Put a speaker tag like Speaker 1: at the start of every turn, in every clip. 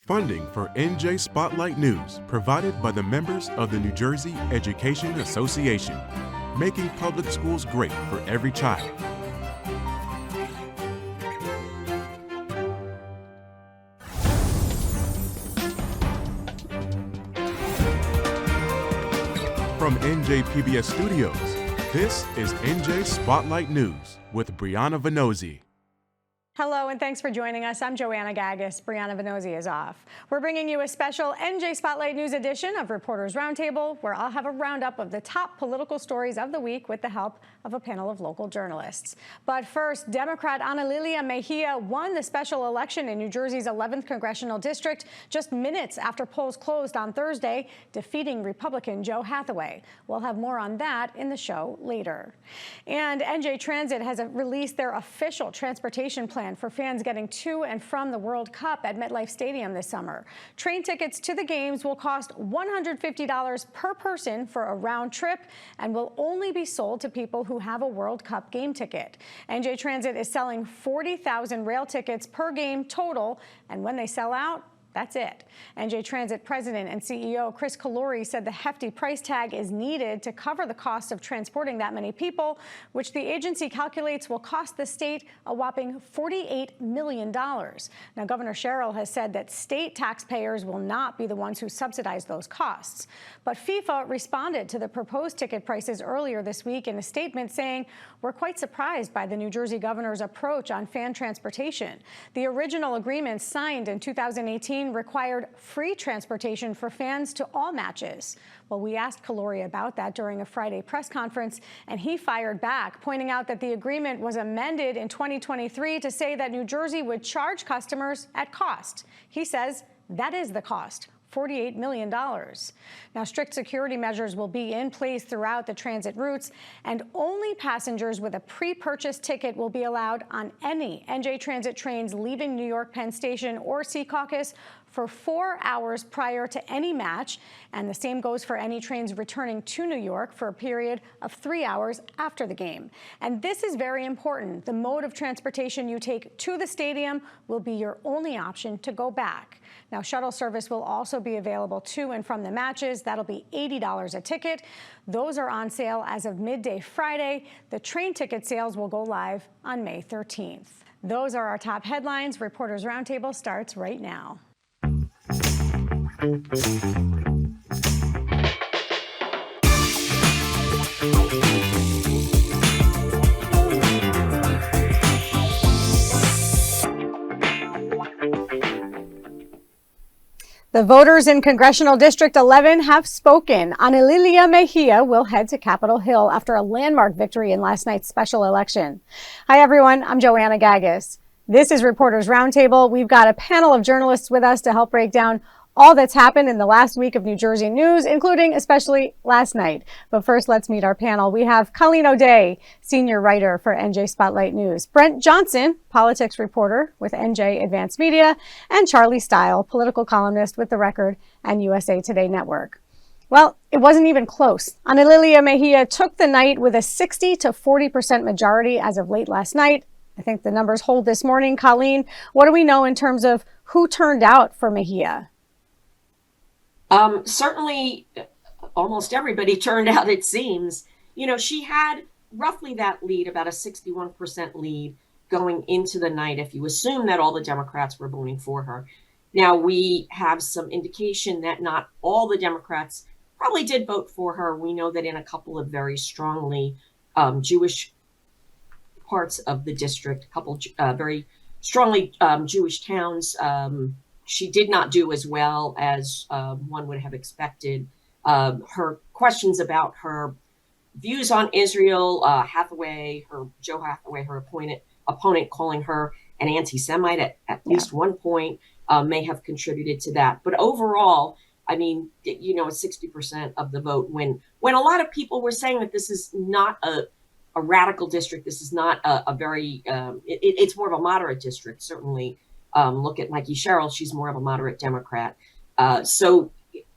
Speaker 1: Funding for NJ Spotlight News provided by the members of the New Jersey Education Association, making public schools great for every child. From NJ PBS Studios, this is NJ Spotlight News with Brianna Venozzi.
Speaker 2: Hello and thanks for joining us. I'm Joanna Gagis. Brianna Venozzi is off. We're bringing you a special NJ Spotlight News edition of Reporters Roundtable, where I'll have a roundup of the top political stories of the week with the help of a panel of local journalists. But first, Democrat Analilia Mejia won the special election in New Jersey's 11th Congressional District just minutes after polls closed on Thursday, defeating Republican Joe Hathaway. We'll have more on that in the show later. And NJ Transit has released their official transportation plan for fans getting to and from the World Cup at MetLife Stadium this summer. Train tickets to the games will cost $150 per person for a round trip and will only be sold to people who have a World Cup game ticket. NJ Transit is selling 40,000 rail tickets per game total, and when they sell out, that's it. NJ Transit President and CEO Chris Calori said the hefty price tag is needed to cover the cost of transporting that many people, which the agency calculates will cost the state a whopping $48 million. Now, Governor Sherrill has said that state taxpayers will not be the ones who subsidize those costs. But FIFA responded to the proposed ticket prices earlier this week in a statement saying, "We're quite surprised by the New Jersey governor's approach on fan transportation. The original agreement signed in 2018 required free transportation for fans to all matches." Well, we asked Calori about that during a Friday press conference, and he fired back, pointing out that the agreement was amended in 2023 to say that New Jersey would charge customers at cost. He says that is the cost. $48 million. Now, strict security measures will be in place throughout the transit routes, and only passengers with a pre-purchased ticket will be allowed on any NJ Transit trains leaving New York Penn Station or Secaucus for 4 hours prior to any match, and the same goes for any trains returning to New York for a period of 3 hours after the game. And this is very important. The mode of transportation you take to the stadium will be your only option to go back. Now, shuttle service will also be available to and from the matches. That'll be $80 a ticket. Those are on sale as of midday Friday. The train ticket sales will go live on May 13th. Those are our top headlines. Reporters Roundtable starts right now. The voters in Congressional District 11 have spoken. Analilia Mejia will head to Capitol Hill after a landmark victory in last night's special election. Hi, everyone. I'm Joanna Gagis. This is Reporters Roundtable. We've got a panel of journalists with us to help break down all that's happened in the last week of New Jersey news, including especially last night. But first, let's meet our panel. We have Colleen O'Day, senior writer for NJ Spotlight News, Brent Johnson, politics reporter with NJ Advanced Media, and Charlie Style, political columnist with The Record and USA Today Network. Well, it wasn't even close. Analilia Mejia took the night with a 60 to 40% majority as of late last night. I think the numbers hold this morning. Colleen, what do we know in terms of who turned out for Mejia?
Speaker 3: Certainly, almost everybody turned out, it seems. You know, she had roughly that lead, about a 61% lead going into the night, if you assume that all the Democrats were voting for her. Now, we have some indication that not all the Democrats probably did vote for her. We know that in a couple of very strongly Jewish parts of the district, a couple very strongly Jewish towns, she did not do as well as one would have expected. Her questions about her views on Israel, Joe Hathaway, her opponent calling her an anti-Semite at least one point may have contributed to that. But overall, I mean, you know, 60% of the vote when a lot of people were saying that this is not a radical district, this is not a very, it's more of a moderate district, certainly. Look at Mikey Sherrill. She's more of a moderate Democrat. So,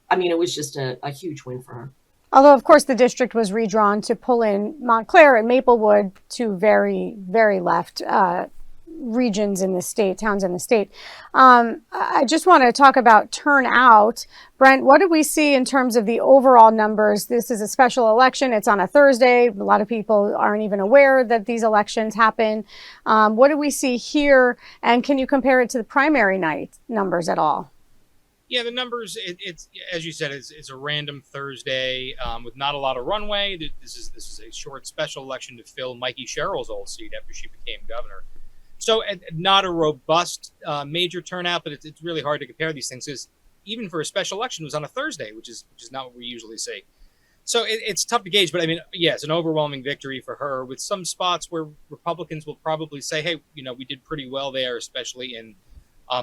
Speaker 3: I mean, it was just a huge win for her.
Speaker 2: Although, of course, the district was redrawn to pull in Montclair and Maplewood, two very, very left regions in the state, towns in the state. I just want to talk about turnout. Brent, what do we see in terms of the overall numbers? This is a special election. It's on a Thursday. A lot of people aren't even aware that these elections happen. What do we see here? And can you compare it to the primary night numbers at all?
Speaker 4: Yeah, the numbers, it's as you said, it's a random Thursday with not a lot of runway. This is a short special election to fill Mikey Sherrill's old seat after she became governor. So not a robust major turnout, but it's really hard to compare these things because even for a special election, it was on a Thursday, which is not what we usually see. So it's tough to gauge, but I mean, yeah, it's an overwhelming victory for her with some spots where Republicans will probably say, hey, we did pretty well there, especially in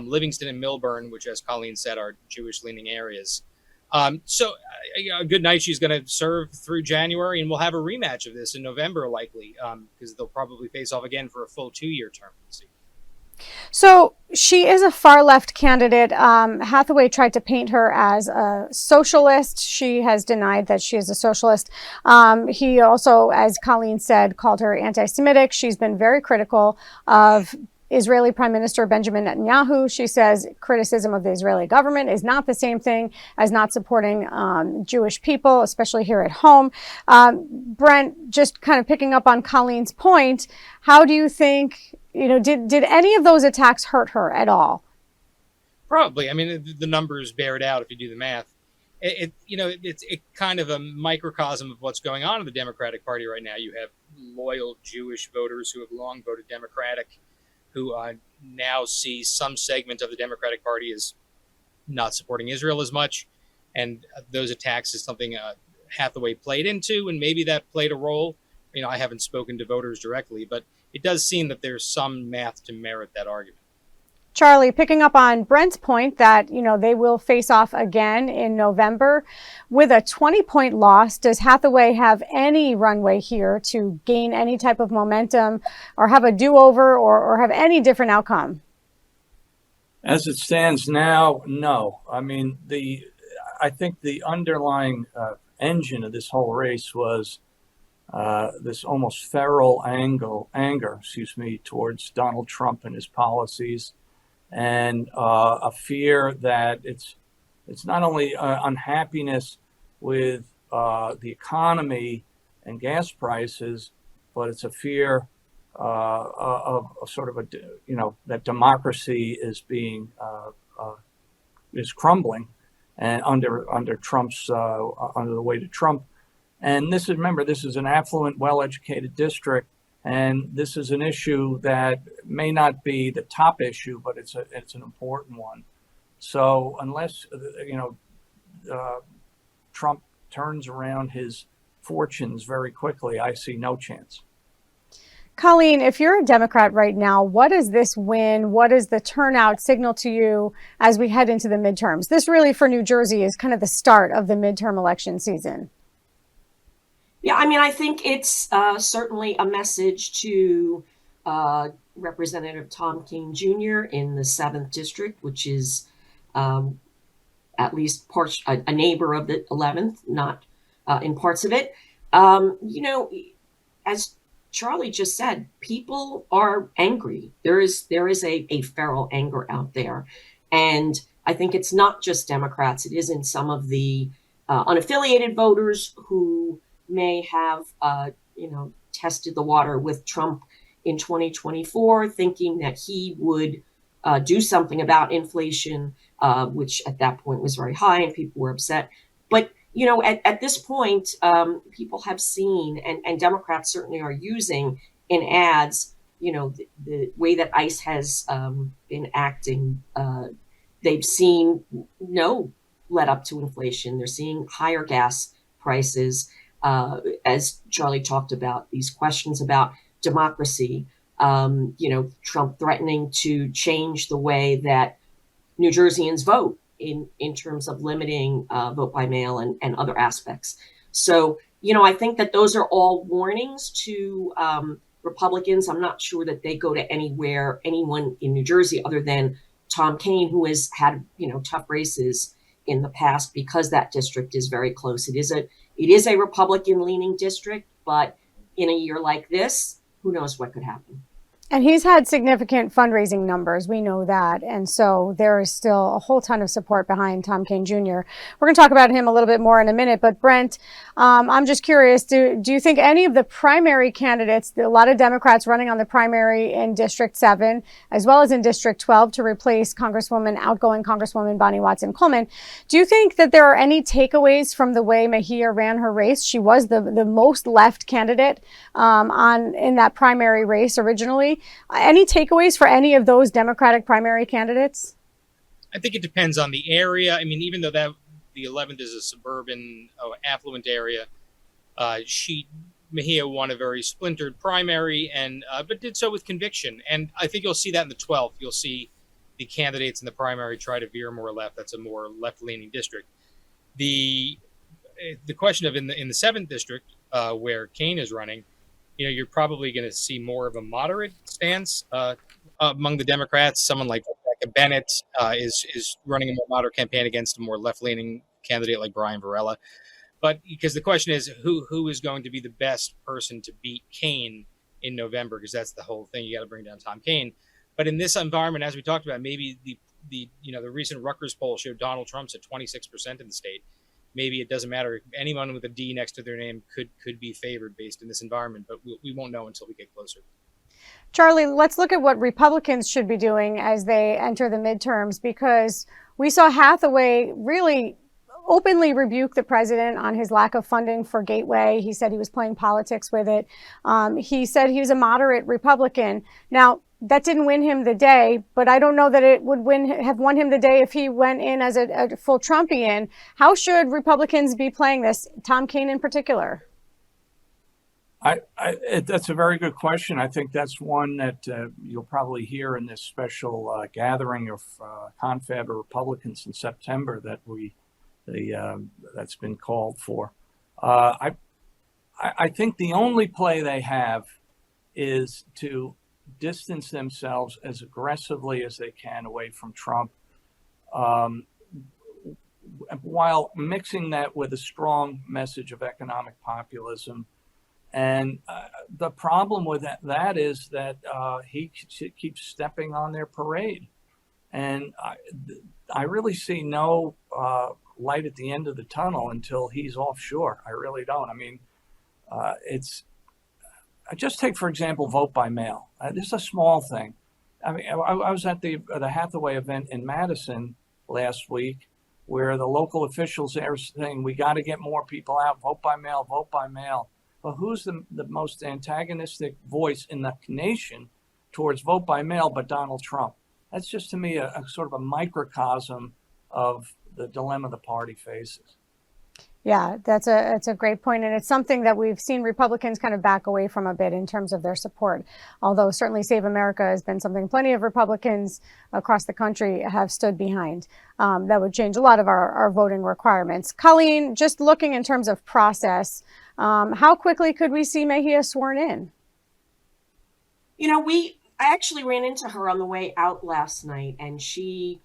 Speaker 4: Livingston and Milburn, which, as Colleen said, are Jewish-leaning areas. So a good night she's going to serve through January, and we'll have a rematch of this in November, likely, because they'll probably face off again for a full 2-year term.
Speaker 2: So she is a far-left candidate. Hathaway tried to paint her as a socialist. She has denied that she is a socialist. He also, as Colleen said, called her anti-Semitic. She's been very critical of Israeli Prime Minister Benjamin Netanyahu. She says criticism of the Israeli government is not the same thing as not supporting Jewish people, especially here at home. Brent, just kind of picking up on Colleen's point, how do you think, did any of those attacks hurt her at all?
Speaker 4: Probably. I mean, the numbers bear it out if you do the math. It's kind of a microcosm of what's going on in the Democratic Party right now. You have loyal Jewish voters who have long voted Democratic, who now see some segment of the Democratic Party as not supporting Israel as much. And those attacks is something Hathaway played into, and maybe that played a role. I haven't spoken to voters directly, but it does seem that there's some math to merit that argument.
Speaker 2: Charlie, picking up on Brent's point that, they will face off again in November. With a 20-point loss, does Hathaway have any runway here to gain any type of momentum or have a do-over or have any different outcome?
Speaker 5: As it stands now, no. I mean, I think the underlying engine of this whole race was this almost feral anger, towards Donald Trump and his policies. And a fear that it's not only unhappiness with the economy and gas prices, but it's a fear of sort of that democracy is is crumbling, and under Trump's under the weight of Trump. And this is an affluent, well-educated district. And this is an issue that may not be the top issue, but it's an important one. So unless Trump turns around his fortunes very quickly, I see no chance.
Speaker 2: Colleen, if you're a Democrat right now, what does this win? What does the turnout signal to you as we head into the midterms? This really, for New Jersey, is kind of the start of the midterm election season.
Speaker 3: Yeah, I mean, I think it's certainly a message to Representative Tom Kean Jr. in the 7th District, which is at least a neighbor of the 11th, not in parts of it. As Charlie just said, people are angry. There is a feral anger out there. And I think it's not just Democrats. It is in some of the unaffiliated voters who may have, tested the water with Trump in 2024, thinking that he would do something about inflation, which at that point was very high and people were upset. But, at this point, people have seen, and Democrats certainly are using in ads, the way that ICE has been acting. They've seen no let up to inflation. They're seeing higher gas prices. As Charlie talked about, these questions about democracy, Trump threatening to change the way that New Jerseyans vote in terms of limiting vote by mail and other aspects. So, I think that those are all warnings to Republicans. I'm not sure that they go to anyone in New Jersey other than Tom Kean, who has had, tough races in the past because that district is very close. It is a Republican leaning district, but in a year like this, who knows what could happen.
Speaker 2: And he's had significant fundraising numbers. We know that. And so there is still a whole ton of support behind Tom Kean Jr. We're going to talk about him a little bit more in a minute. But Brent, I'm just curious, do you think any of the primary candidates, a lot of Democrats running on the primary in District 7, as well as in District 12 to replace outgoing Congresswoman Bonnie Watson-Coleman, do you think that there are any takeaways from the way Mejia ran her race? She was the most left candidate in that primary race originally. Any takeaways for any of those Democratic primary candidates?
Speaker 4: I think it depends on the area. I mean, even though the 11th is a suburban, affluent area, Mejia won a very splintered primary, but did so with conviction. And I think you'll see that in the 12th. You'll see the candidates in the primary try to veer more left. That's a more left-leaning district. The question of in the 7th district, where Kean is running, you're probably going to see more of a moderate stance among the Democrats. Someone like Rebecca Bennett is running a more moderate campaign against a more left-leaning candidate like Brian Varela. But because the question is who is going to be the best person to beat Kean in November, because that's the whole thing. You got to bring down Tom Kean. But in this environment, as we talked about, maybe the recent Rutgers poll showed Donald Trump's at 26% in the state. Maybe it doesn't matter. Anyone with a D next to their name could be favored based in this environment, but we won't know until we get closer.
Speaker 2: Charlie, let's look at what Republicans should be doing as they enter the midterms, because we saw Hathaway really openly rebuke the president on his lack of funding for Gateway. He said he was playing politics with it. He said he was a moderate Republican. Now, that didn't win him the day, but I don't know that it would have won him the day if he went in as a full Trumpian. How should Republicans be playing this, Tom Kean in particular?
Speaker 5: That's a very good question. I think that's one that you'll probably hear in this special gathering of confab of Republicans in September that's been called for. I think the only play they have is to distance themselves as aggressively as they can away from Trump, while mixing that with a strong message of economic populism. And the problem with that is that he keeps stepping on their parade. And I really see no light at the end of the tunnel until he's offshore. I really don't. I mean, just take, for example, vote by mail. This is a small thing. I mean, I was at the Hathaway event in Madison last week, where the local officials are saying, we got to get more people out, vote by mail, vote by mail. Well, who's the most antagonistic voice in the nation towards vote by mail but Donald Trump? That's just, to me, a sort of a microcosm of the dilemma the party faces.
Speaker 2: Yeah, that's a great point. And it's something that we've seen Republicans kind of back away from a bit in terms of their support. Although certainly Save America has been something plenty of Republicans across the country have stood behind. That would change a lot of our voting requirements. Colleen, just looking in terms of process, how quickly could we see Mejia sworn in?
Speaker 3: I actually ran into her on the way out last night, and she's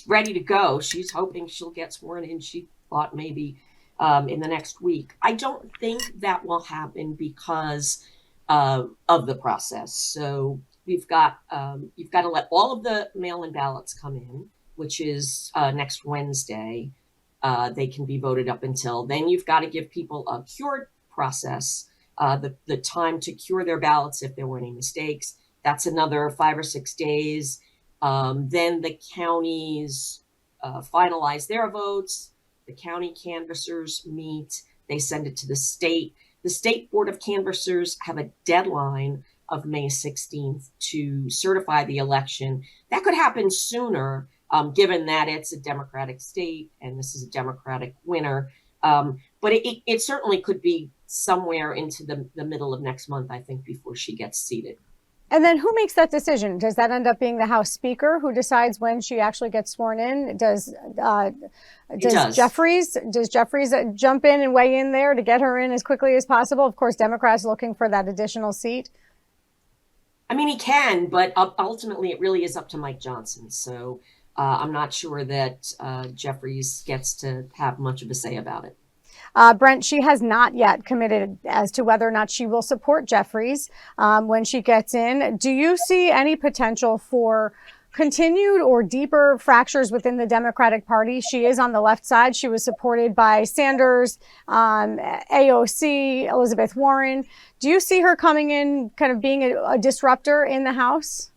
Speaker 3: ready to go. She's hoping she'll get sworn in. She thought maybe in the next week. I don't think that will happen because of the process. So you've got to let all of the mail-in ballots come in, which is next Wednesday. They can be voted up until then. You've got to give people a cured process, the time to cure their ballots if there were any mistakes. That's another 5 or 6 days. Then the counties finalize their votes. The county canvassers meet. They send it to the state. The State Board of Canvassers have a deadline of May 16th to certify the election. That could happen sooner, given that it's a Democratic state and this is a Democratic winner. But it certainly could be somewhere into the middle of next month, I think, before she gets seated.
Speaker 2: And then who makes that decision? Does that end up being the House Speaker who decides when she actually gets sworn in? Does Jeffries jump in and weigh in there to get her in as quickly as possible? Of course, Democrats looking for that additional seat.
Speaker 3: I mean, he can, but ultimately it really is up to Mike Johnson. So I'm not sure that Jeffries gets to have much of a say about it.
Speaker 2: Brent, she has not yet committed as to whether or not she will support Jeffries when she gets in. Do you see any potential for continued or deeper fractures within the Democratic Party? She is on the left side. She was supported by Sanders, AOC, Elizabeth Warren. Do you see her coming in, kind of being a disruptor in the House?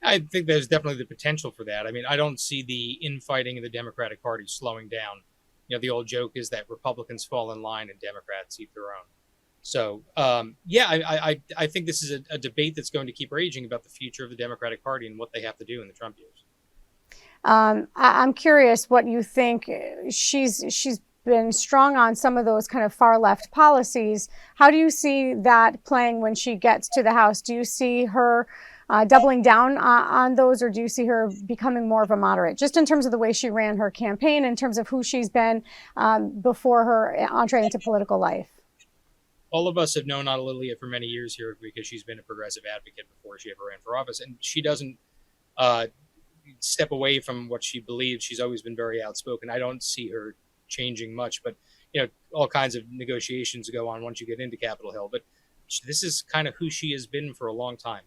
Speaker 4: I think there's definitely the potential for that. I mean, I don't see the infighting in the Democratic Party slowing down. You know, the old joke is that Republicans fall in line and Democrats eat their own. So, I think this is a debate that's going to keep raging about the future of the Democratic Party and what they have to do in the Trump years.
Speaker 2: I'm curious what you think. She's been strong on some of those kind of far left policies. How do you see that playing when she gets to the House? Do you see her doubling down on those, or do you see her becoming more of a moderate, just in terms of the way she ran her campaign, in terms of who she's been before her entree into political life?
Speaker 4: All of us have known Analilia for many years here because she's been a progressive advocate before she ever ran for office, and she doesn't step away from what she believes. She's always been very outspoken. I don't see her changing much, but you know, all kinds of negotiations go on once you get into Capitol Hill. But this is kind of who she has been for a long time.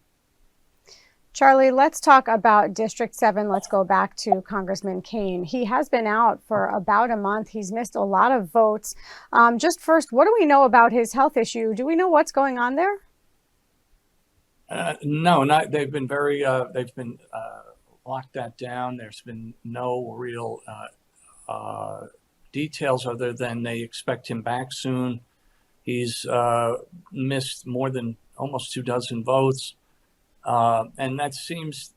Speaker 2: Charlie, let's talk about District 7. Let's go back to Congressman Kane. He has been out for about a month. He's missed a lot of votes. Just first, what do we know about his health issue? Do we know what's going on there?
Speaker 5: No, not. They've been very. They've been locked that down. There's been no real details other than they expect him back soon. He's missed more than almost 24 votes. And that seems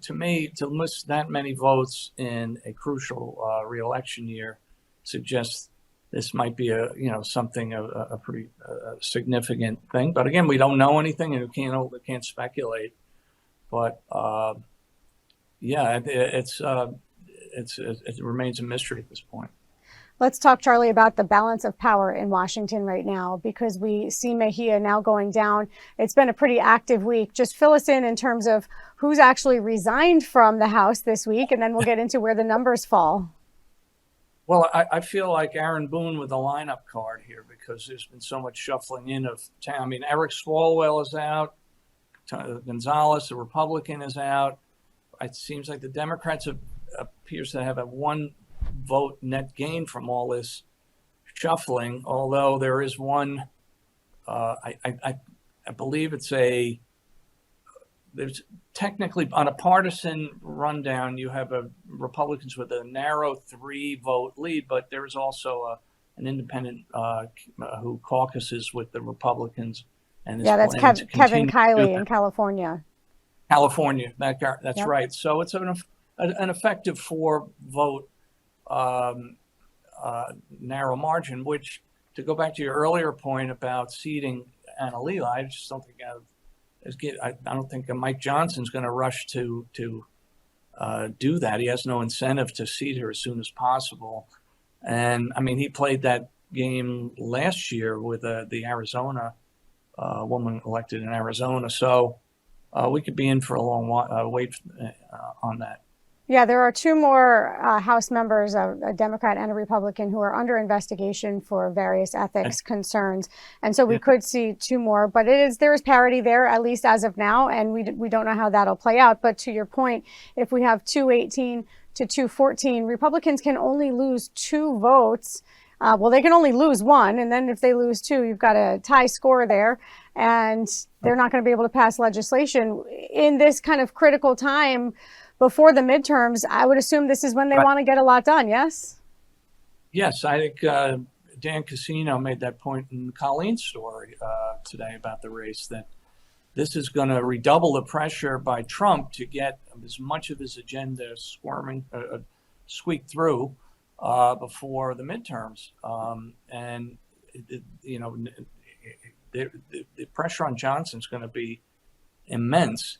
Speaker 5: to me, to miss that many votes in a crucial re-election year suggests this might be something of a pretty significant thing. But again, we don't know anything and we can't speculate. But it remains a mystery at this point.
Speaker 2: Let's talk, Charlie, about the balance of power in Washington right now, because we see Mejia now going down. It's been a pretty active week. Just fill us in terms of who's actually resigned from the House this week, and then we'll get into where the numbers fall.
Speaker 5: Well, I feel like Aaron Boone with the lineup card here, because there's been so much shuffling in of town. I mean, Eric Swalwell is out. Gonzalez, the Republican, is out. It seems like the Democrats appears to have a one vote net gain from all this shuffling, although there is one, I believe there's technically on a partisan rundown, you have Republicans with a narrow 3-vote lead, but there is also an independent who caucuses with the Republicans. And
Speaker 2: that's Kevin Kiley in California.
Speaker 5: That's
Speaker 2: yep.
Speaker 5: Right. So it's an effective 4-vote narrow margin, which, to go back to your earlier point about seating Analilia, I just don't think I don't think Mike Johnson's going to rush to do that. He has no incentive to seat her as soon as possible. And I mean, he played that game last year with the Arizona woman elected in Arizona. So we could be in for a long wait on that.
Speaker 2: Yeah, there are 2 more House members, a Democrat and a Republican, who are under investigation for various ethics concerns. And so we could see 2 more, but there is parity there, at least as of now, and we don't know how that'll play out. But to your point, if we have 218 to 214, Republicans can only lose 2 votes. They can only lose 1, and then if they lose 2, you've got a tie score there, and they're not going to be able to pass legislation in this kind of critical time before the midterms. I would assume this is when they want to get a lot done, yes?
Speaker 5: Yes, I think Dan Casino made that point in Colleen's story today about the race, that this is going to redouble the pressure by Trump to get as much of his agenda squeaked through before the midterms. The pressure on Johnson's going to be immense.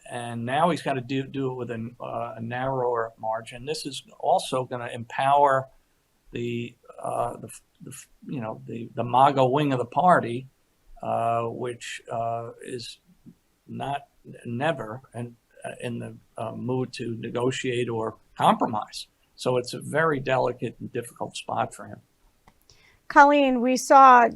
Speaker 5: And now he's got to do it with a narrower margin. This is also going to empower the MAGA wing of the party, which is never in the mood to negotiate or compromise. So it's a very delicate and difficult spot for him.
Speaker 2: Colleen, we saw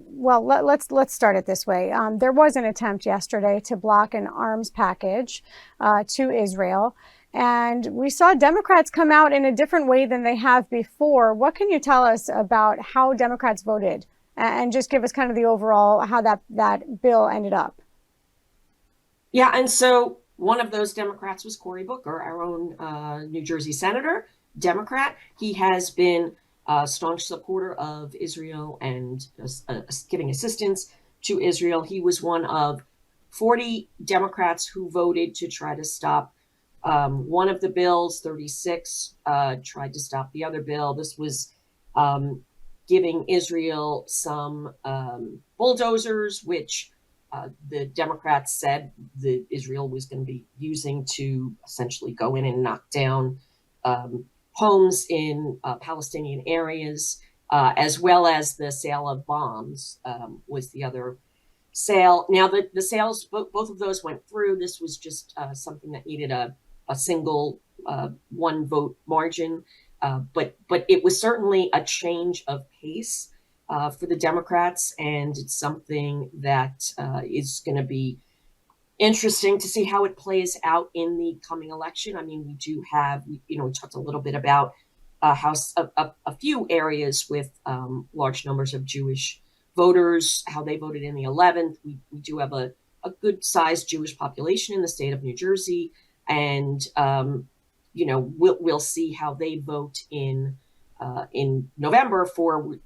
Speaker 2: let's start it this way. There was an attempt yesterday to block an arms package to Israel. And we saw Democrats come out in a different way than they have before. What can you tell us about how Democrats voted? And just give us kind of the overall, how that bill ended up.
Speaker 3: Yeah, and so one of those Democrats was Cory Booker, our own New Jersey senator, Democrat. He has been a staunch supporter of Israel and giving assistance to Israel. He was one of 40 Democrats who voted to try to stop one of the bills. 36 tried to stop the other bill. This was giving Israel some bulldozers, which the Democrats said that Israel was going to be using to essentially go in and knock down homes in Palestinian areas, as well as the sale of bombs was the other sale. Now, the sales, both of those went through. This was just something that needed a single one vote margin. But it was certainly a change of pace for the Democrats, and it's something that is going to be interesting to see how it plays out in the coming election. I mean, we do have, we talked a little bit about how a few areas with large numbers of Jewish voters, how they voted in the 11th. We do have a good sized Jewish population in the state of New Jersey, and we'll see how they vote in November for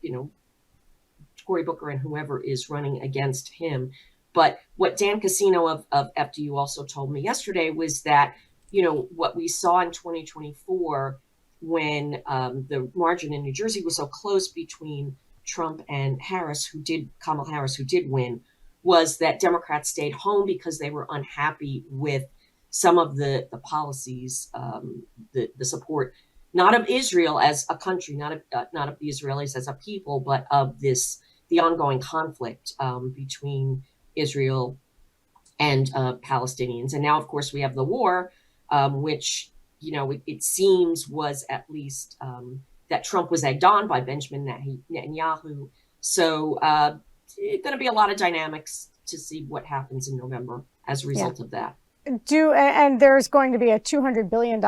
Speaker 3: Cory Booker and whoever is running against him. But what Dan Casino of FDU also told me yesterday was that, what we saw in 2024 when the margin in New Jersey was so close between Trump and Kamala Harris, who did win, was that Democrats stayed home because they were unhappy with some of the policies, the support, not of Israel as a country, not of the Israelis as a people, but of the ongoing conflict between Israel and Palestinians. And now, of course, we have the war, which, it seems was at least that Trump was egged on by Benjamin Netanyahu. So it's going to be a lot of dynamics to see what happens in November as a result of that.
Speaker 2: And there's going to be a $200 billion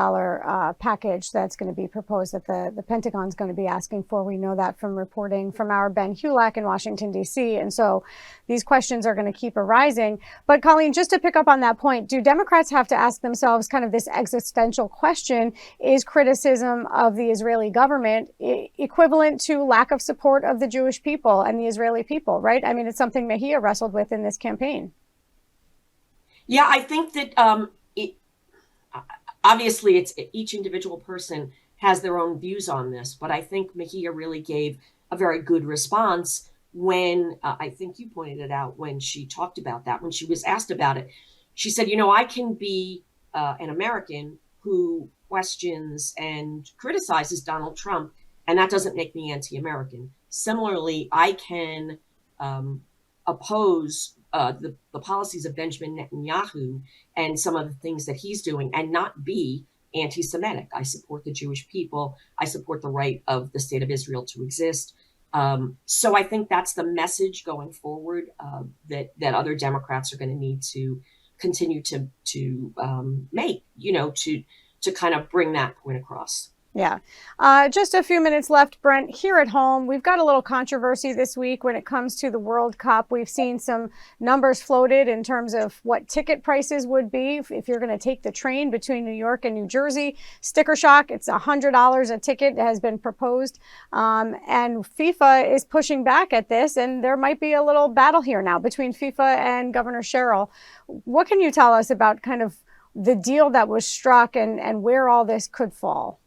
Speaker 2: package that's going to be proposed that the Pentagon's going to be asking for. We know that from reporting from our Ben Hulak in Washington, D.C. And so these questions are going to keep arising. But Colleen, just to pick up on that point, do Democrats have to ask themselves kind of this existential question? Is criticism of the Israeli government equivalent to lack of support of the Jewish people and the Israeli people, right? I mean, it's something Mejia wrestled with in this campaign.
Speaker 3: Yeah, I think that obviously it's each individual person has their own views on this, but I think Mejia really gave a very good response when I think you pointed it out when she talked about that, when she was asked about it. She said, I can be an American who questions and criticizes Donald Trump, and that doesn't make me anti-American. Similarly, I can oppose the policies of Benjamin Netanyahu and some of the things that he's doing and not be anti-Semitic. I support the Jewish people. I support the right of the state of Israel to exist. So I think that's the message going forward that other Democrats are going to need to continue to make, to kind of bring that point across.
Speaker 2: Yeah. Just a few minutes left, Brent. Here at home, we've got a little controversy this week when it comes to the World Cup. We've seen some numbers floated in terms of what ticket prices would be if you're going to take the train between New York and New Jersey. Sticker shock, it's $100 a ticket has been proposed. And FIFA is pushing back at this, and there might be a little battle here now between FIFA and Governor Sherrill. What can you tell us about kind of the deal that was struck and where all this could fall?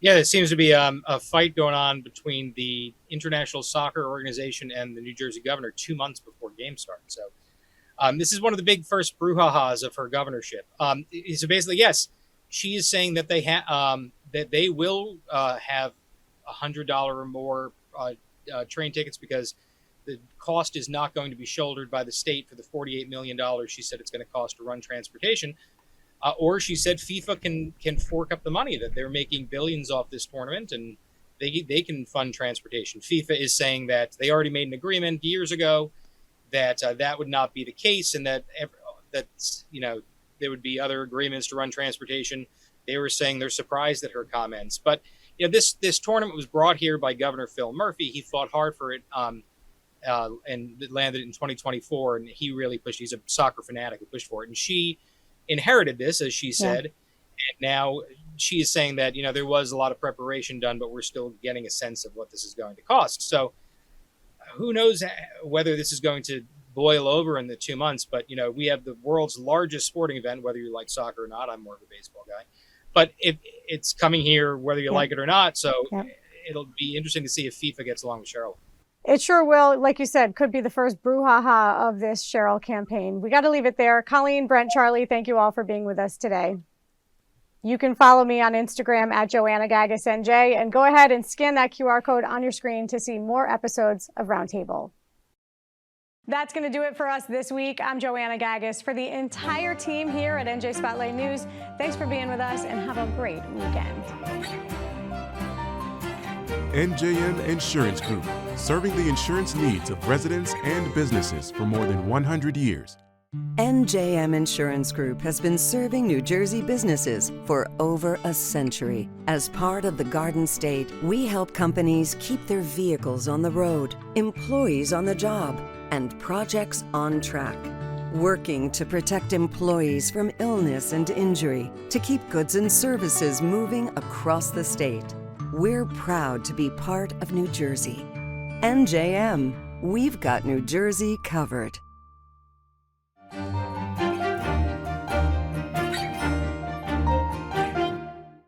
Speaker 4: Yeah, there seems to be a fight going on between the International Soccer Organization and the New Jersey governor 2 months before games start. So this is one of the big first brouhahas of her governorship. So basically, yes, she is saying that they will have $100 or more train tickets because the cost is not going to be shouldered by the state for the $48 million she said it's going to cost to run transportation. Or she said FIFA can fork up the money, that they're making billions off this tournament and they can fund transportation. FIFA is saying that they already made an agreement years ago that that would not be the case, and that there would be other agreements to run transportation. They were saying they're surprised at her comments. But this tournament was brought here by Governor Phil Murphy. He fought hard for it, and it landed in 2024. And he really pushed. He's a soccer fanatic who pushed for it. And she inherited this, as she said, and now she is saying that there was a lot of preparation done, but we're still getting a sense of what this is going to cost. So who knows whether this is going to boil over in the 2 months. But we have the world's largest sporting event, whether you like soccer or not. I'm more of a baseball guy, but it's coming here whether you like it or not. So it'll be interesting to see if FIFA gets along with Cheryl.
Speaker 2: It sure will. Like you said, could be the first brouhaha of this Cheryl campaign. We got to leave it there. Colleen, Brent, Charlie, thank you all for being with us today. You can follow me on Instagram at JoannaGaggisNJ, and go ahead and scan that QR code on your screen to see more episodes of Roundtable. That's going to do it for us this week. I'm Joanna Gaggis. For the entire team here at NJ Spotlight News, thanks for being with us and have a great weekend.
Speaker 1: NJM Insurance Group, serving the insurance needs of residents and businesses for more than 100 years.
Speaker 6: NJM Insurance Group has been serving New Jersey businesses for over a century. As part of the Garden State, we help companies keep their vehicles on the road, employees on the job, and projects on track. Working to protect employees from illness and injury, to keep goods and services moving across the state. We're proud to be part of New Jersey. NJM, we've got New Jersey covered.